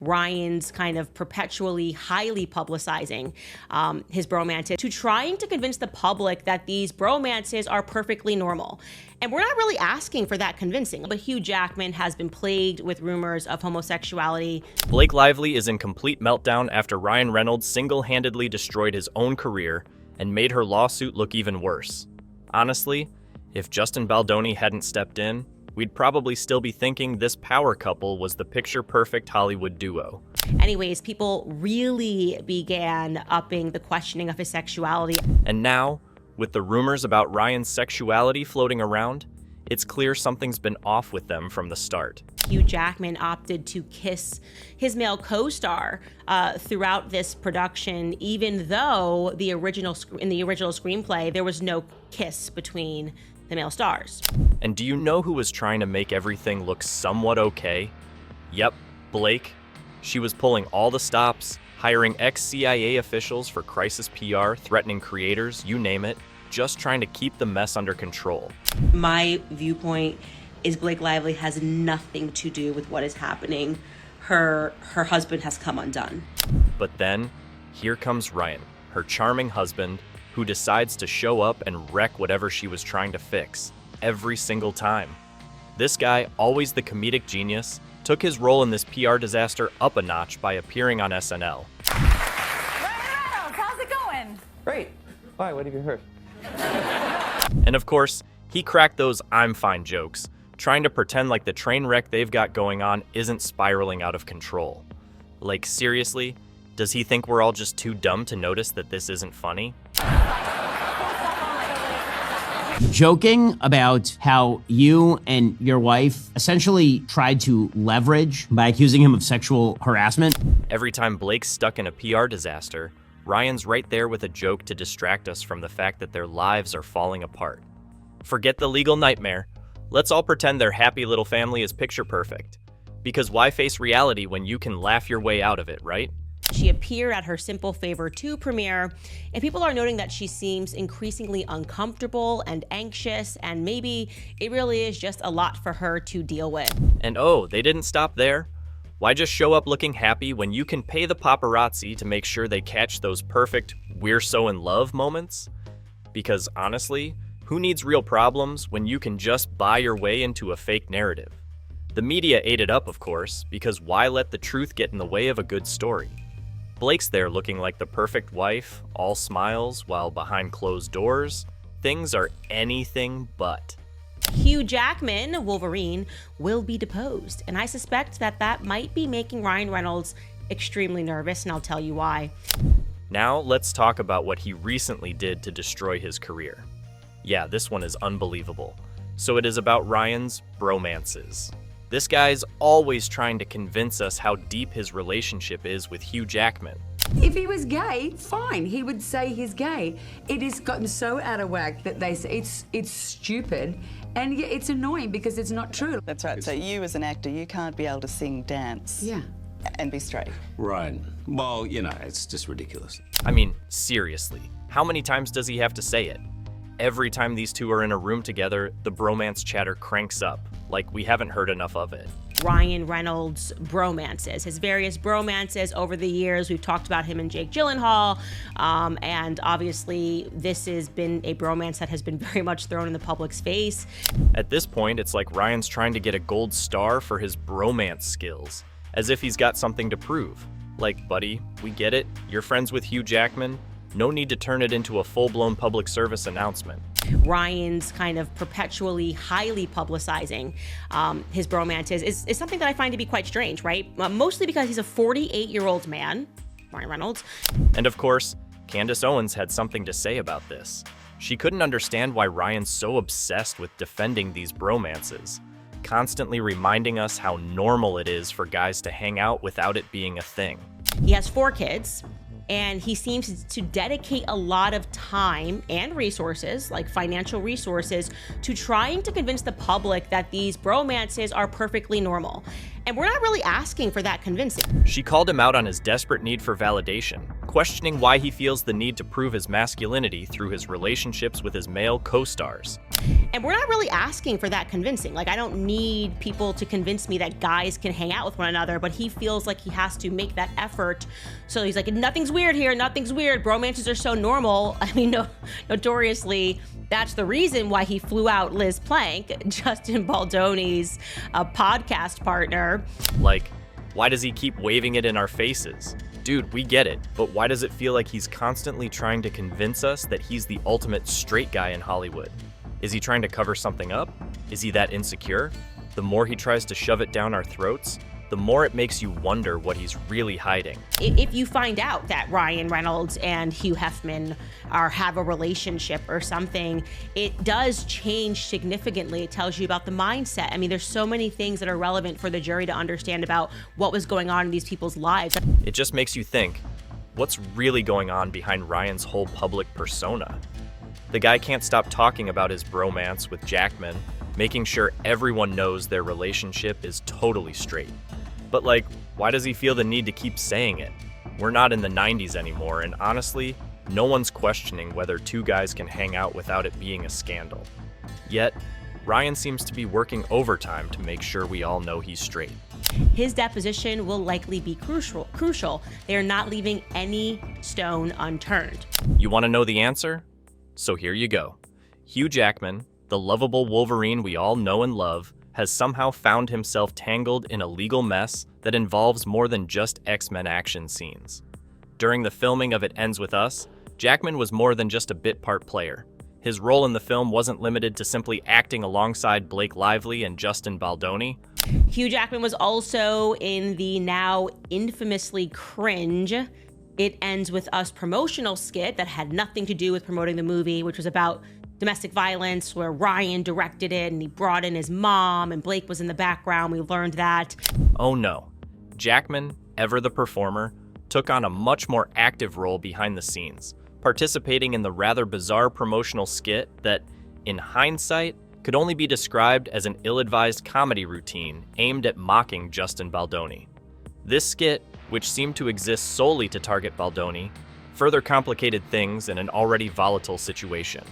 Ryan's kind of perpetually highly publicizing his bromances to trying to convince the public that these bromances are perfectly normal. And we're not really asking for that convincing, but Hugh Jackman has been plagued with rumors of homosexuality. Blake Lively is in complete meltdown after Ryan Reynolds single-handedly destroyed his own career and made her lawsuit look even worse. Honestly, if Justin Baldoni hadn't stepped in, we'd probably still be thinking this power couple was the picture-perfect Hollywood duo. Anyways, people really began upping the questioning of his sexuality. And now, with the rumors about Ryan's sexuality floating around, it's clear something's been off with them from the start. Hugh Jackman opted to kiss his male co-star throughout this production, even though in the original screenplay, there was no kiss between the male stars. And do you know who was trying to make everything look somewhat okay? Yep, Blake. She was pulling all the stops, hiring ex-CIA officials for crisis PR, threatening creators, you name it, just trying to keep the mess under control. My viewpoint is Blake Lively has nothing to do with what is happening. Her husband has come undone. But then, here comes Ryan, her charming husband, who decides to show up and wreck whatever she was trying to fix, every single time. This guy, always the comedic genius, took his role in this PR disaster up a notch by appearing on SNL. Ryan Reynolds, how's it going? Great. Why, what have you heard? And of course, he cracked those I'm fine jokes, trying to pretend like the train wreck they've got going on isn't spiraling out of control. Like, seriously? Does he think we're all just too dumb to notice that this isn't funny? Joking about how you and your wife essentially tried to leverage by accusing him of sexual harassment. Every time Blake's stuck in a PR disaster, Ryan's right there with a joke to distract us from the fact that their lives are falling apart. Forget the legal nightmare. Let's all pretend their happy little family is picture perfect. Because why face reality when you can laugh your way out of it, right? She appeared at her Simple Favor 2 premiere, and people are noting that she seems increasingly uncomfortable and anxious, and maybe it really is just a lot for her to deal with. And oh, they didn't stop there. Why just show up looking happy when you can pay the paparazzi to make sure they catch those perfect "we're so in love" moments? Because honestly, who needs real problems when you can just buy your way into a fake narrative? The media ate it up, of course, because why let the truth get in the way of a good story? Blake's there looking like the perfect wife, all smiles, while behind closed doors, things are anything but. Hugh Jackman, Wolverine, will be deposed, and I suspect that that might be making Ryan Reynolds extremely nervous, and I'll tell you why. Now let's talk about what he recently did to destroy his career. Yeah, this one is unbelievable. So it is about Ryan's bromances. This guy's always trying to convince us how deep his relationship is with Hugh Jackman. If he was gay, fine, he would say he's gay. It has gotten so out of whack that they say it's stupid, and yeah, it's annoying because it's not true. That's right. So you as an actor, you can't be able to sing, dance, Yeah. and be straight. Right. Well, you know, it's just ridiculous. I mean, seriously, how many times does he have to say it? Every time these two are in a room together, the bromance chatter cranks up, like we haven't heard enough of it. Ryan Reynolds' bromances, his various bromances over the years. We've talked about him and Jake Gyllenhaal, and obviously this has been a bromance that has been very much thrown in the public's face. At this point, it's like Ryan's trying to get a gold star for his bromance skills, as if he's got something to prove. Like, buddy, we get it, you're friends with Hugh Jackman, no need to turn it into a full-blown public service announcement. Ryan's kind of perpetually highly publicizing his bromances is something that I find to be quite strange, right? Mostly because he's a 48-year-old man, Ryan Reynolds. And of course, Candace Owens had something to say about this. She couldn't understand why Ryan's so obsessed with defending these bromances, constantly reminding us how normal it is for guys to hang out without it being a thing. He has 4 kids. And he seems to dedicate a lot of time and resources, like financial resources, to trying to convince the public that these bromances are perfectly normal. And we're not really asking for that convincing. She called him out on his desperate need for validation, questioning why he feels the need to prove his masculinity through his relationships with his male co-stars. And we're not really asking for that convincing. Like, I don't need people to convince me that guys can hang out with one another, but he feels like he has to make that effort. So he's like, nothing's weird here, nothing's weird. Bromances are so normal. I mean, notoriously, that's the reason why he flew out Liz Plank, Justin Baldoni's podcast partner. Like, why does he keep waving it in our faces? Dude, we get it, but why does it feel like he's constantly trying to convince us that he's the ultimate straight guy in Hollywood? Is he trying to cover something up? Is he that insecure? The more he tries to shove it down our throats, the more it makes you wonder what he's really hiding. If you find out that Ryan Reynolds and Hugh Hefner have a relationship or something, it does change significantly. It tells you about the mindset. I mean, there's so many things that are relevant for the jury to understand about what was going on in these people's lives. It just makes you think, what's really going on behind Ryan's whole public persona? The guy can't stop talking about his bromance with Jackman, making sure everyone knows their relationship is totally straight. But like, why does he feel the need to keep saying it? We're not in the 90s anymore, and honestly, no one's questioning whether two guys can hang out without it being a scandal. Yet, Ryan seems to be working overtime to make sure we all know he's straight. His deposition will likely be crucial. They are not leaving any stone unturned. You want to know the answer? So here you go. Hugh Jackman, the lovable Wolverine we all know and love, has somehow found himself tangled in a legal mess that involves more than just X-Men action scenes. During the filming of It Ends With Us, Jackman was more than just a bit part player. His role in the film wasn't limited to simply acting alongside Blake Lively and Justin Baldoni. Hugh Jackman was also in the now infamously cringe It Ends With Us promotional skit that had nothing to do with promoting the movie, which was about domestic violence, where Ryan directed it and he brought in his mom and Blake was in the background. We learned that. Oh no. Jackman, ever the performer, took on a much more active role behind the scenes, participating in the rather bizarre promotional skit that, in hindsight, could only be described as an ill-advised comedy routine aimed at mocking Justin Baldoni. This skit, which seemed to exist solely to target Baldoni, further complicated things in an already volatile situation.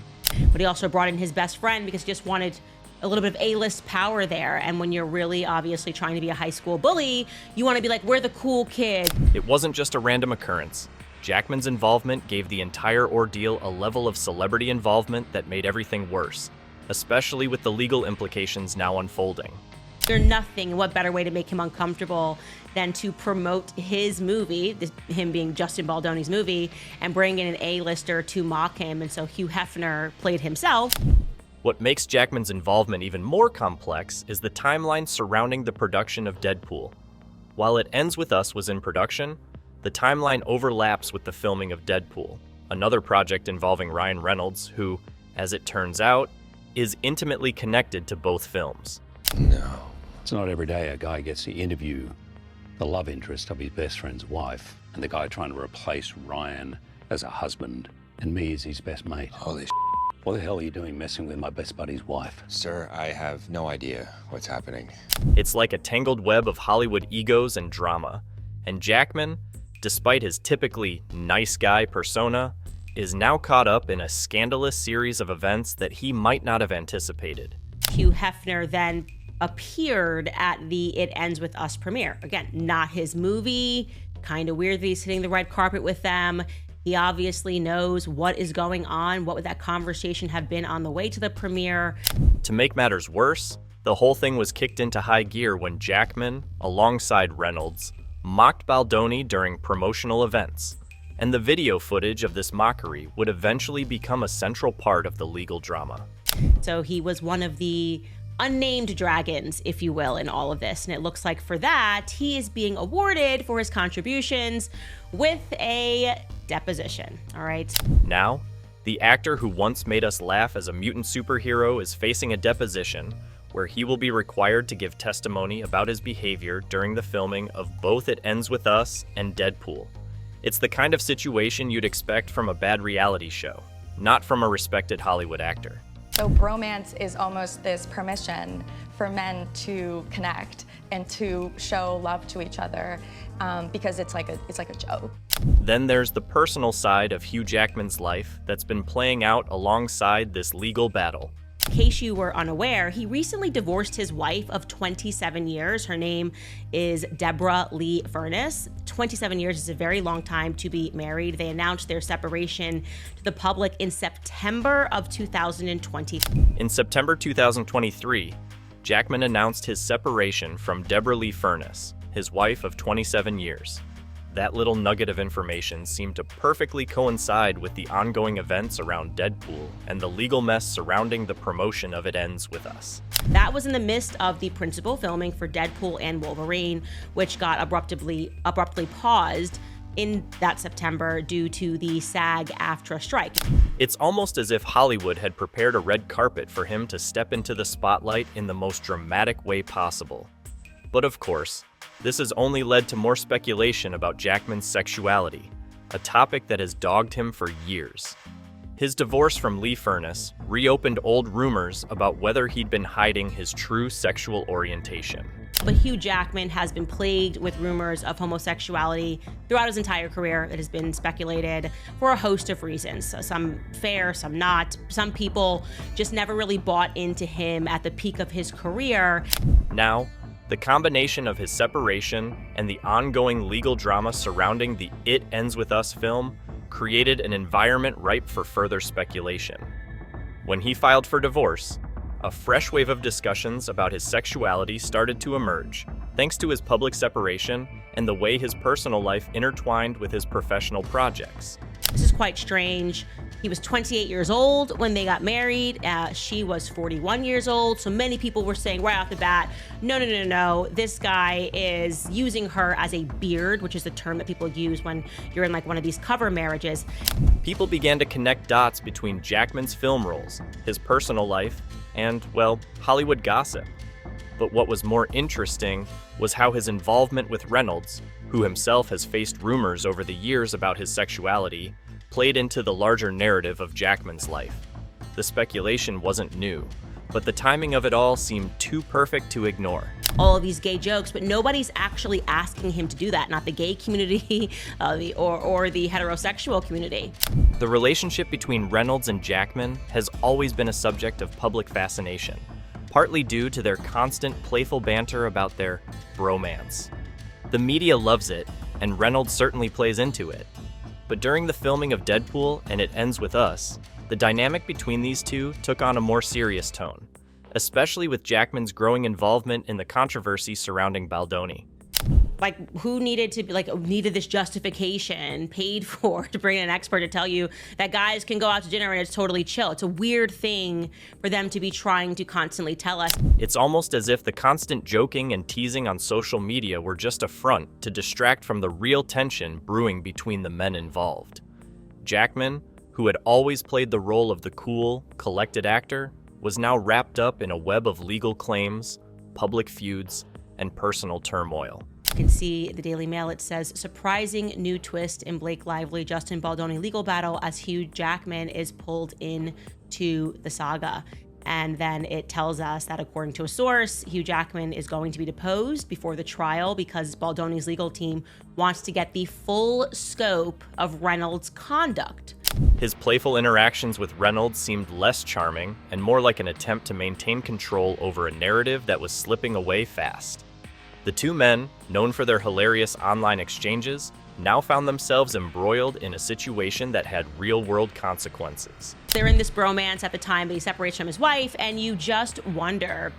But he also brought in his best friend because he just wanted a little bit of A-list power there. And when you're really obviously trying to be a high school bully, you want to be like, we're the cool kid. It wasn't just a random occurrence. Jackman's involvement gave the entire ordeal a level of celebrity involvement that made everything worse, especially with the legal implications now unfolding. There's nothing, what better way to make him uncomfortable than to promote his movie, him being Justin Baldoni's movie, and bring in an A-lister to mock him. And so Hugh Hefner played himself. What makes Jackman's involvement even more complex is the timeline surrounding the production of Deadpool. While It Ends With Us was in production, the timeline overlaps with the filming of Deadpool, another project involving Ryan Reynolds, who, as it turns out, is intimately connected to both films. No. It's not every day a guy gets to interview the love interest of his best friend's wife, and the guy trying to replace Ryan as a husband and me as his best mate. Holy sh**. What the hell are you doing messing with my best buddy's wife? Sir, I have no idea what's happening. It's like a tangled web of Hollywood egos and drama, and Jackman, despite his typically nice guy persona, is now caught up in a scandalous series of events that he might not have anticipated. Hugh Hefner then appeared at the It Ends With Us premiere. Again, not his movie. Kind of weird that he's hitting the red carpet with them. He obviously knows what is going on. What would that conversation have been on the way to the premiere? To make matters worse, the whole thing was kicked into high gear when Jackman, alongside Reynolds, mocked Baldoni during promotional events. And the video footage of this mockery would eventually become a central part of the legal drama. So he was one of the unnamed dragons, if you will, in all of this. And it looks like for that, he is being awarded for his contributions with a deposition, all right? Now, the actor who once made us laugh as a mutant superhero is facing a deposition where he will be required to give testimony about his behavior during the filming of both It Ends With Us and Deadpool. It's the kind of situation you'd expect from a bad reality show, not from a respected Hollywood actor. So bromance is almost this permission for men to connect and to show love to each other. because it's like a joke. Then there's the personal side of Hugh Jackman's life that's been playing out alongside this legal battle. In case you were unaware, he recently divorced his wife of 27 years. Her name is Deborah Lee Furness. 27 years is a very long time to be married. They announced their separation to the public in September of 2020. In September 2023, Jackman announced his separation from Deborah Lee Furness, his wife of 27 years. That little nugget of information seemed to perfectly coincide with the ongoing events around Deadpool and the legal mess surrounding the promotion of It Ends With Us. That was in the midst of the principal filming for Deadpool and Wolverine, which got abruptly paused in that September due to the SAG-AFTRA strike. It's almost as if Hollywood had prepared a red carpet for him to step into the spotlight in the most dramatic way possible. But of course, this has only led to more speculation about Jackman's sexuality, a topic that has dogged him for years. His divorce from Lee Furness reopened old rumors about whether he'd been hiding his true sexual orientation. But Hugh Jackman has been plagued with rumors of homosexuality throughout his entire career. It has been speculated for a host of reasons. So some fair, some not. Some people just never really bought into him at the peak of his career. Now, the combination of his separation and the ongoing legal drama surrounding the It Ends With Us film created an environment ripe for further speculation. When he filed for divorce, a fresh wave of discussions about his sexuality started to emerge, thanks to his public separation and the way his personal life intertwined with his professional projects. This is quite strange. He was 28 years old when they got married. She was 41 years old. So many people were saying right off the bat, no. This guy is using her as a beard, which is the term that people use when you're in like one of these cover marriages. People began to connect dots between Jackman's film roles, his personal life, and, well, Hollywood gossip. But what was more interesting was how his involvement with Reynolds, who himself has faced rumors over the years about his sexuality, played into the larger narrative of Jackman's life. The speculation wasn't new, but the timing of it all seemed too perfect to ignore. All of these gay jokes, but nobody's actually asking him to do that. Not the gay community or the heterosexual community. The relationship between Reynolds and Jackman has always been a subject of public fascination, partly due to their constant playful banter about their bromance. The media loves it, and Reynolds certainly plays into it. But during the filming of Deadpool and It Ends With Us, the dynamic between these two took on a more serious tone, especially with Jackman's growing involvement in the controversy surrounding Baldoni. Like, who needed this justification paid for to bring in an expert to tell you that guys can go out to dinner and it's totally chill? It's a weird thing for them to be trying to constantly tell us. It's almost as if the constant joking and teasing on social media were just a front to distract from the real tension brewing between the men involved. Jackman, who had always played the role of the cool, collected actor, was now wrapped up in a web of legal claims, public feuds, and personal turmoil. You can see the Daily Mail, it says, surprising new twist in Blake Lively, Justin Baldoni legal battle as Hugh Jackman is pulled into the saga. And then it tells us that according to a source, Hugh Jackman is going to be deposed before the trial because Baldoni's legal team wants to get the full scope of Reynolds' conduct. His playful interactions with Reynolds seemed less charming and more like an attempt to maintain control over a narrative that was slipping away fast. The two men, known for their hilarious online exchanges, now found themselves embroiled in a situation that had real-world consequences. They're in this bromance at the time that he separates from his wife, and you just wonder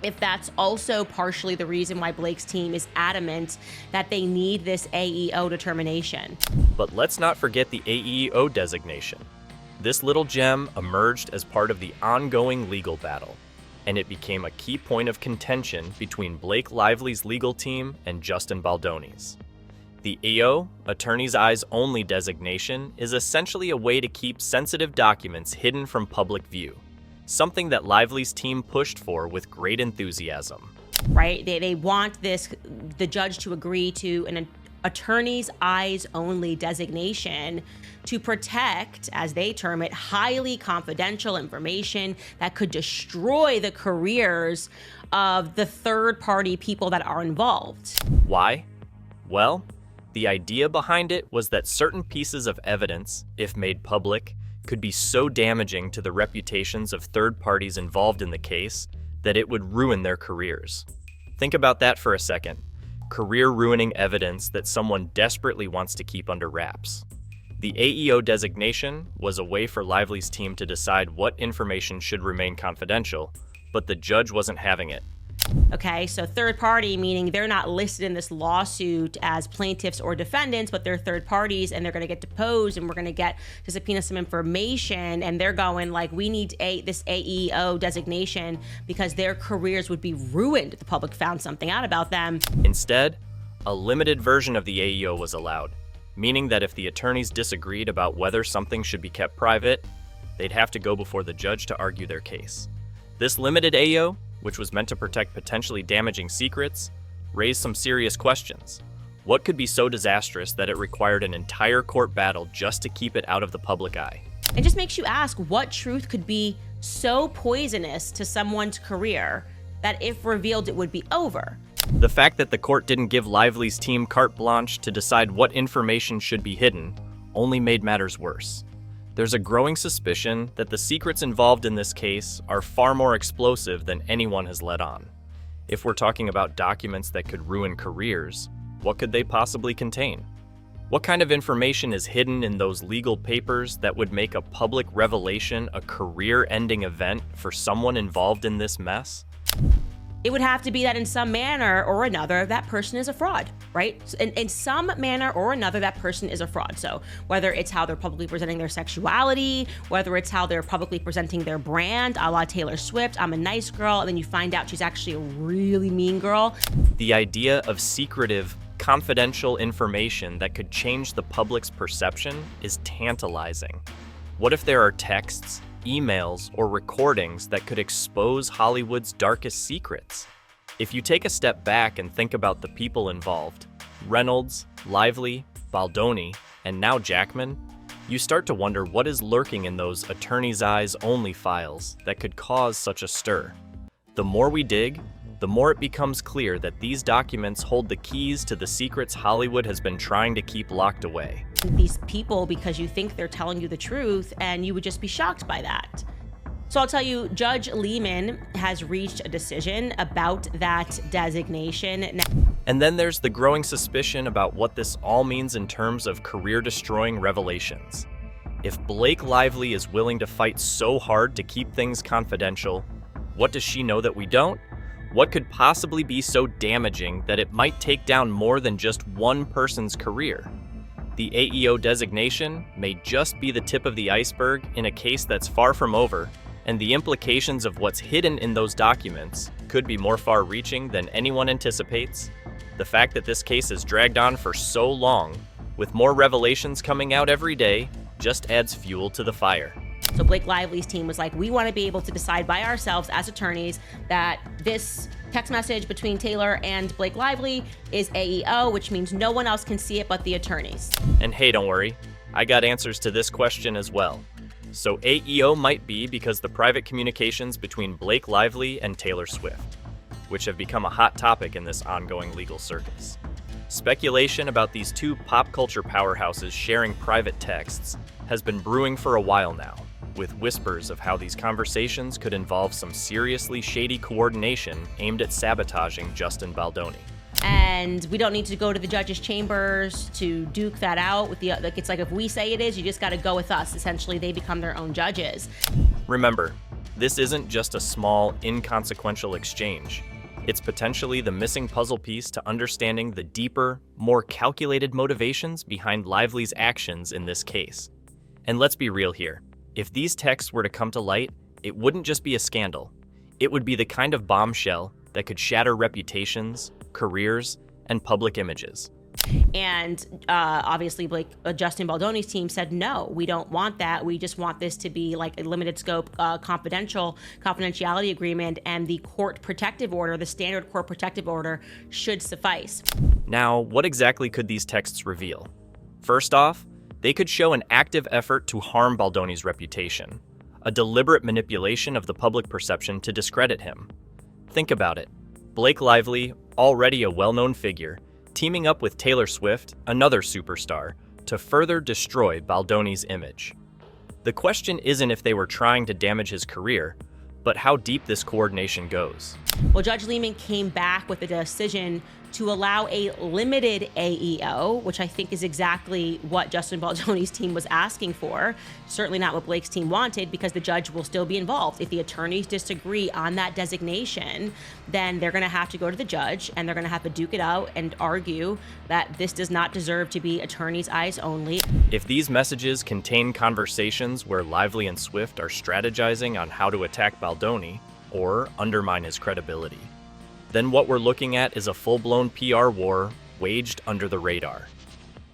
if that's also partially the reason why Blake's team is adamant that they need this AEO determination. But let's not forget the AEO designation. This little gem emerged as part of the ongoing legal battle, and it became a key point of contention between Blake Lively's legal team and Justin Baldoni's. The AO, Attorney's Eyes Only designation, is essentially a way to keep sensitive documents hidden from public view, something that Lively's team pushed for with great enthusiasm. Right? They want the judge to agree to an Attorney's Eyes Only designation to protect, as they term it, highly confidential information that could destroy the careers of the third-party people that are involved. Why? Well, the idea behind it was that certain pieces of evidence, if made public, could be so damaging to the reputations of third parties involved in the case that it would ruin their careers. Think about that for a second. Career-ruining evidence that someone desperately wants to keep under wraps. The AEO designation was a way for Lively's team to decide what information should remain confidential, but the judge wasn't having it. Okay, so third party, meaning they're not listed in this lawsuit as plaintiffs or defendants, but they're third parties and they're going to get deposed and we're going to get to subpoena some information, and they're going like, we need this AEO designation because their careers would be ruined if the public found something out about them. Instead, a limited version of the AEO was allowed, meaning that if the attorneys disagreed about whether something should be kept private, they'd have to go before the judge to argue their case. This limited AEO, which was meant to protect potentially damaging secrets, raised some serious questions. What could be so disastrous that it required an entire court battle just to keep it out of the public eye? It just makes you ask, what truth could be so poisonous to someone's career that if revealed, it would be over? The fact that the court didn't give Lively's team carte blanche to decide what information should be hidden only made matters worse. There's a growing suspicion that the secrets involved in this case are far more explosive than anyone has let on. If we're talking about documents that could ruin careers, what could they possibly contain? What kind of information is hidden in those legal papers that would make a public revelation a career-ending event for someone involved in this mess? It would have to be that in some manner or another, that person is a fraud, right? In some manner or another, that person is a fraud. So whether it's how they're publicly presenting their sexuality, whether it's how they're publicly presenting their brand, a la Taylor Swift, I'm a nice girl, and then you find out she's actually a really mean girl. The idea of secretive, confidential information that could change the public's perception is tantalizing. What if there are texts, emails, or recordings that could expose Hollywood's darkest secrets? If you take a step back and think about the people involved, Reynolds, Lively, Baldoni, and now Jackman, you start to wonder what is lurking in those attorney's eyes only files that could cause such a stir. The more we dig, the more it becomes clear that these documents hold the keys to the secrets Hollywood has been trying to keep locked away. These people, because you think they're telling you the truth, and you would just be shocked by that. So I'll tell you, Judge Lehman has reached a decision about that designation. And then there's the growing suspicion about what this all means in terms of career-destroying revelations. If Blake Lively is willing to fight so hard to keep things confidential, what does she know that we don't? What could possibly be so damaging that it might take down more than just one person's career? The AEO designation may just be the tip of the iceberg in a case that's far from over, and the implications of what's hidden in those documents could be more far-reaching than anyone anticipates. The fact that this case has dragged on for so long, with more revelations coming out every day, just adds fuel to the fire. So Blake Lively's team was like, we want to be able to decide by ourselves as attorneys that this text message between Taylor and Blake Lively is AEO, which means no one else can see it but the attorneys. And hey, don't worry, I got answers to this question as well. So AEO might be because the private communications between Blake Lively and Taylor Swift, which have become a hot topic in this ongoing legal circus. Speculation about these two pop culture powerhouses sharing private texts has been brewing for a while now, with whispers of how these conversations could involve some seriously shady coordination aimed at sabotaging Justin Baldoni. And we don't need to go to the judge's chambers to duke that out with the, like, it's like if we say it is, you just got to go with us. Essentially, they become their own judges. Remember, this isn't just a small, inconsequential exchange. It's potentially the missing puzzle piece to understanding the deeper, more calculated motivations behind Lively's actions in this case. And let's be real here. If these texts were to come to light, it wouldn't just be a scandal. It would be the kind of bombshell that could shatter reputations, careers, and public images. And obviously, Justin Baldoni's team said, no, we don't want that. We just want this to be like a limited scope, confidentiality agreement, and the court protective order, the standard court protective order, should suffice. Now, what exactly could these texts reveal? First off, they could show an active effort to harm Baldoni's reputation, a deliberate manipulation of the public perception to discredit him. Think about it. Blake Lively, already a well-known figure, teaming up with Taylor Swift, another superstar, to further destroy Baldoni's image. The question isn't if they were trying to damage his career, but how deep this coordination goes. Well, Judge Lehman came back with a decision to allow a limited AEO, which I think is exactly what Justin Baldoni's team was asking for. Certainly not what Blake's team wanted, because the judge will still be involved. If the attorneys disagree on that designation, then they're going to have to go to the judge and they're going to have to duke it out and argue that this does not deserve to be attorneys' eyes only. If these messages contain conversations where Lively and Swift are strategizing on how to attack Baldoni or undermine his credibility, then what we're looking at is a full-blown PR war waged under the radar.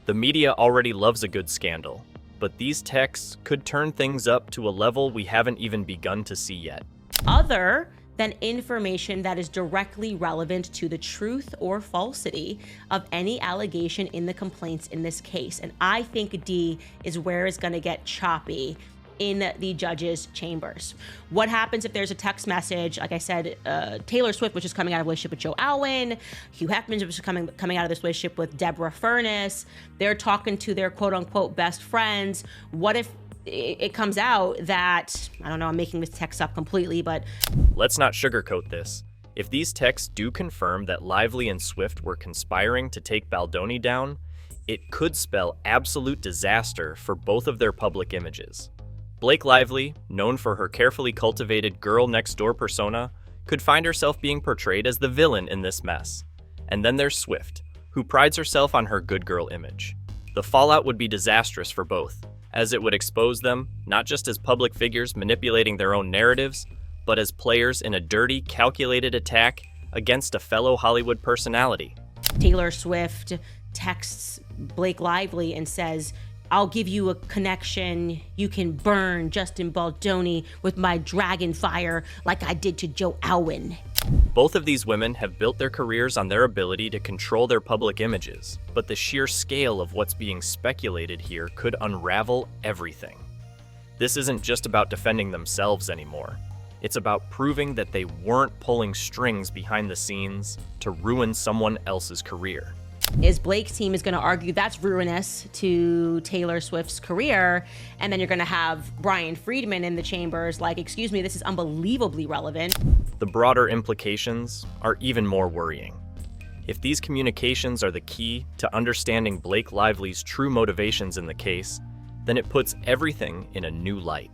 The media already loves a good scandal, but these texts could turn things up to a level we haven't even begun to see yet. Other than information that is directly relevant to the truth or falsity of any allegation in the complaints in this case. And I think D is where it's going to get choppy in the judge's chambers. What happens if there's a text message? Like I said, Taylor Swift, which is coming out of a relationship with Joe Alwyn, Hugh Hefner, which is coming out of this relationship with Deborah Furness. They're talking to their quote unquote best friends. What if it comes out that, I don't know, I'm making this text up completely, but let's not sugarcoat this. If these texts do confirm that Lively and Swift were conspiring to take Baldoni down, it could spell absolute disaster for both of their public images. Blake Lively, known for her carefully cultivated girl-next-door persona, could find herself being portrayed as the villain in this mess. And then there's Swift, who prides herself on her good girl image. The fallout would be disastrous for both, as it would expose them not just as public figures manipulating their own narratives, but as players in a dirty, calculated attack against a fellow Hollywood personality. Taylor Swift texts Blake Lively and says, "I'll give you a connection. You can burn Justin Baldoni with my dragon fire like I did to Joe Alwyn." Both of these women have built their careers on their ability to control their public images, but the sheer scale of what's being speculated here could unravel everything. This isn't just about defending themselves anymore. It's about proving that they weren't pulling strings behind the scenes to ruin someone else's career. Is Blake's team is going to argue that's ruinous to Taylor Swift's career, and then you're going to have Brian Friedman in the chambers like, excuse me, this is unbelievably relevant. The broader implications are even more worrying. If these communications are the key to understanding Blake Lively's true motivations in the case, then it puts everything in a new light.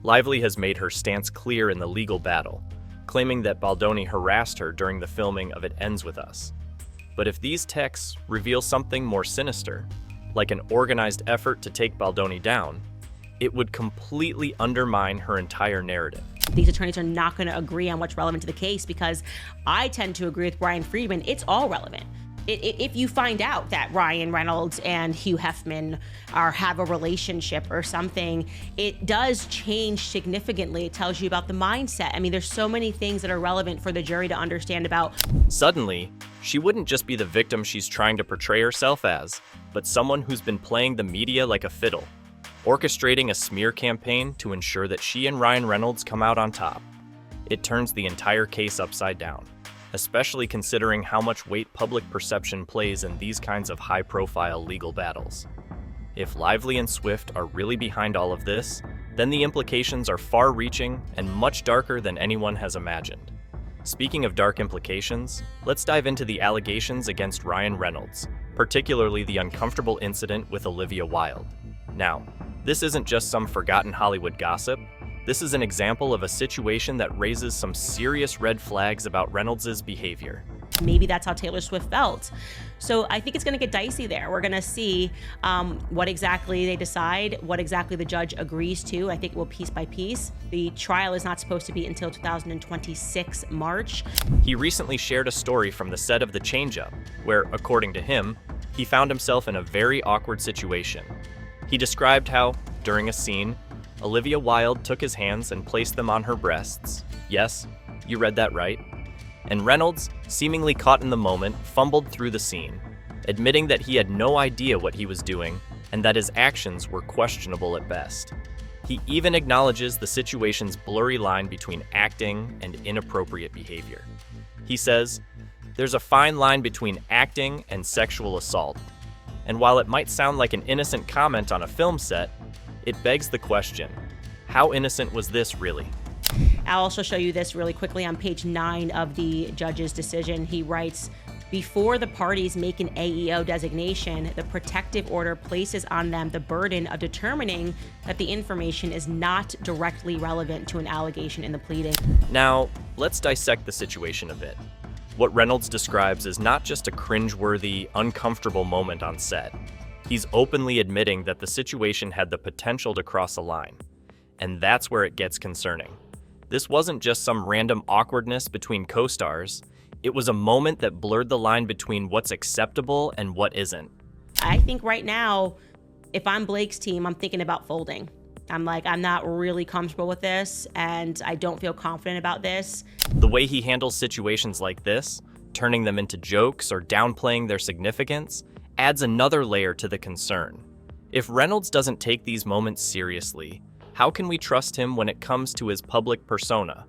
Lively has made her stance clear in the legal battle, claiming that Baldoni harassed her during the filming of It Ends With Us. But if these texts reveal something more sinister, like an organized effort to take Baldoni down, it would completely undermine her entire narrative. These attorneys are not going to agree on what's relevant to the case, because I tend to agree with Brian Friedman. It's all relevant. If you find out that Ryan Reynolds and Hugh Hefner have a relationship or something, it does change significantly. It tells you about the mindset. I mean, there's so many things that are relevant for the jury to understand about. Suddenly, she wouldn't just be the victim she's trying to portray herself as, but someone who's been playing the media like a fiddle, orchestrating a smear campaign to ensure that she and Ryan Reynolds come out on top. It turns the entire case upside down, especially considering how much weight public perception plays in these kinds of high-profile legal battles. If Lively and Swift are really behind all of this, then the implications are far-reaching and much darker than anyone has imagined. Speaking of dark implications, let's dive into the allegations against Ryan Reynolds, particularly the uncomfortable incident with Olivia Wilde. Now, this isn't just some forgotten Hollywood gossip. This is an example of a situation that raises some serious red flags about Reynolds' behavior. Maybe that's how Taylor Swift felt. So I think it's going to get dicey there. We're going to see what exactly they decide, what exactly the judge agrees to. I think we'll piece by piece. The trial is not supposed to be until 2026 March. He recently shared a story from the set of The Change-Up, where, according to him, he found himself in a very awkward situation. He described how, during a scene, Olivia Wilde took his hands and placed them on her breasts. Yes, you read that right. And Reynolds, seemingly caught in the moment, fumbled through the scene, admitting that he had no idea what he was doing and that his actions were questionable at best. He even acknowledges the situation's blurry line between acting and inappropriate behavior. He says, There's a fine line between acting and sexual assault. And while it might sound like an innocent comment on a film set, it begs the question, how innocent was this really? I'll also show you this really quickly on page 9 of the judge's decision. He writes, before the parties make an AEO designation, the protective order places on them the burden of determining that the information is not directly relevant to an allegation in the pleading. Now, let's dissect the situation a bit. What Reynolds describes is not just a cringeworthy, uncomfortable moment on set. He's openly admitting that the situation had the potential to cross a line. And that's where it gets concerning. This wasn't just some random awkwardness between co-stars. It was a moment that blurred the line between what's acceptable and what isn't. I think right now, if I'm Blake's team, I'm thinking about folding. I'm like, I'm not really comfortable with this, and I don't feel confident about this. The way he handles situations like this, turning them into jokes or downplaying their significance, adds another layer to the concern. If Reynolds doesn't take these moments seriously, how can we trust him when it comes to his public persona?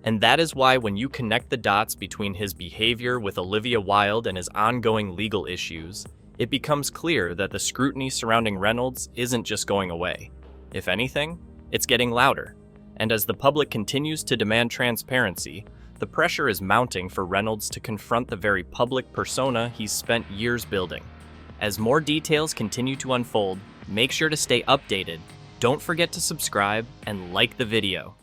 And that is why when you connect the dots between his behavior with Olivia Wilde and his ongoing legal issues, it becomes clear that the scrutiny surrounding Reynolds isn't just going away. If anything, it's getting louder. And as the public continues to demand transparency, the pressure is mounting for Reynolds to confront the very public persona he's spent years building. As more details continue to unfold, make sure to stay updated. Don't forget to subscribe and like the video.